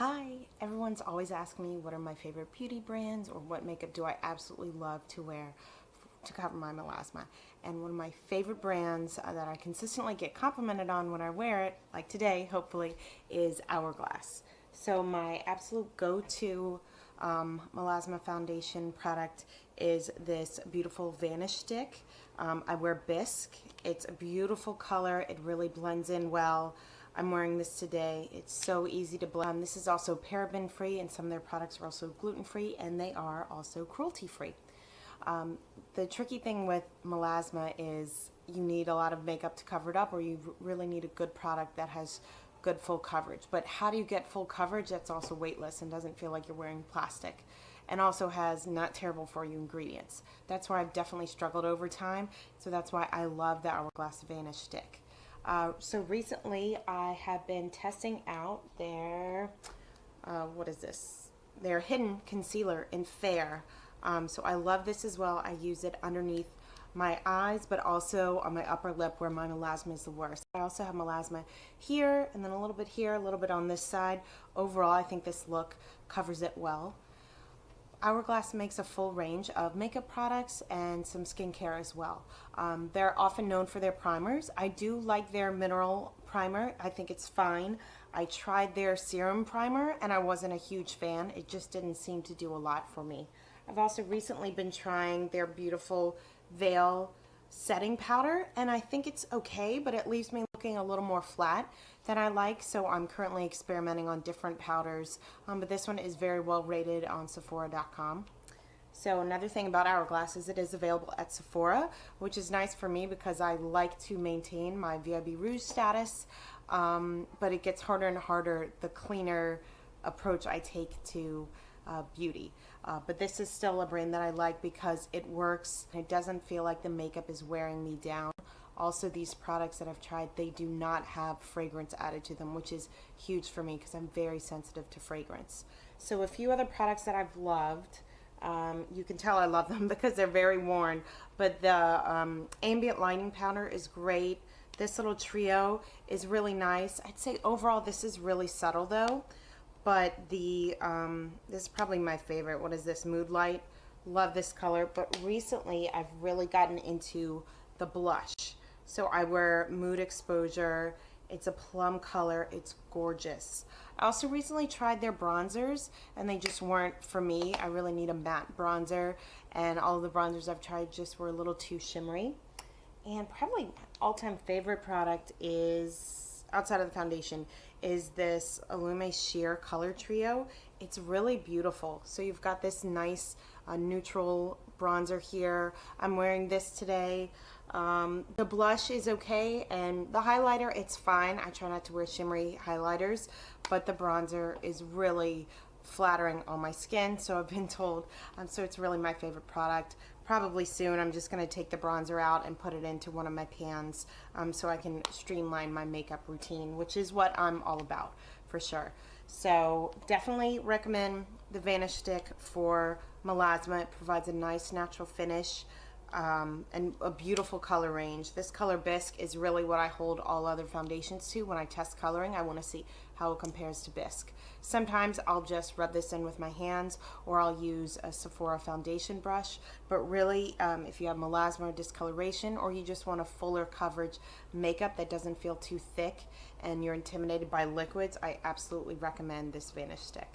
Hi, everyone's always asking me what are my favorite beauty brands or what makeup do I absolutely love to wear to cover my melasma. And one of my favorite brands that I consistently get complimented on when I wear it, like today hopefully, is Hourglass. So my absolute go-to melasma foundation product is this beautiful Vanish stick. I wear Bisque. It's a beautiful color. It really blends in well. I'm wearing this today. It's so easy to blend. This is also paraben-free, and some of their products are also gluten-free, and they are also cruelty-free. The tricky thing with melasma is you need a lot of makeup to cover it up, or you really need a good product that has good full coverage. But how do you get full coverage that's also weightless and doesn't feel like you're wearing plastic, and also has not terrible for you ingredients? That's where I've definitely struggled over time, so that's why I love the Hourglass Vanish stick. So recently I have been testing out their, what is this? Their hidden concealer in Fair. So I love this as well. I use it underneath my eyes, but also on my upper lip where my melasma is the worst. I also have melasma here, and then a little bit here, a little bit on this side. Overall, I think this look covers it well. Hourglass makes a full range of makeup products and some skincare as well. They're often known for their primers. I do like their mineral primer. I think it's fine. I tried their serum primer and I wasn't a huge fan. It just didn't seem to do a lot for me. I've also recently been trying their beautiful Veil setting powder, and I think it's okay, but it leaves me looking a little more flat than I like, so I'm currently experimenting on different powders, but this one is very well rated on Sephora.com. So another thing about Hourglass is it is available at Sephora, which is nice for me because I like to maintain my VIB Rouge status, but it gets harder and harder the cleaner approach I take to beauty. But this is still a brand that I like because it works. It doesn't feel like the makeup is wearing me down. Also, these products that I've tried, they do not have fragrance added to them, which is huge for me because I'm very sensitive to fragrance. So a few other products that I've loved. You can tell I love them because they're very worn, but the ambient lighting powder is great. This little trio is really nice. I'd say overall this is really subtle though, but the this is probably my favorite. What is this? Mood Light. Love this color, but recently I've really gotten into the blush. So I wear Mood Exposure. It's a plum color. It's gorgeous. I also recently tried their bronzers, and they just weren't for me. I really need a matte bronzer, and all of the bronzers I've tried just were a little too shimmery. And probably my all-time favorite product is, outside of the foundation, is this Illume Sheer Color Trio. It's really beautiful. So you've got this nice neutral bronzer here. I'm wearing this today. The blush is okay, and the highlighter, it's fine. I try not to wear shimmery highlighters, but the bronzer is really flattering on my skin, so I've been told. So it's really my favorite product. Probably soon I'm just going to take the bronzer out and put it into one of my pans so I can streamline my makeup routine, which is what I'm all about for sure. So definitely recommend the Vanish stick for melasma. It provides a nice natural finish and a beautiful color range. This color Bisque is really what I hold all other foundations to. When I test coloring, I want to see how it compares to Bisque. Sometimes I'll just rub this in with my hands, or I'll use a Sephora foundation brush, but really if you have melasma or discoloration, or you just want a fuller coverage makeup that doesn't feel too thick and you're intimidated by liquids, I absolutely recommend this Vanish stick.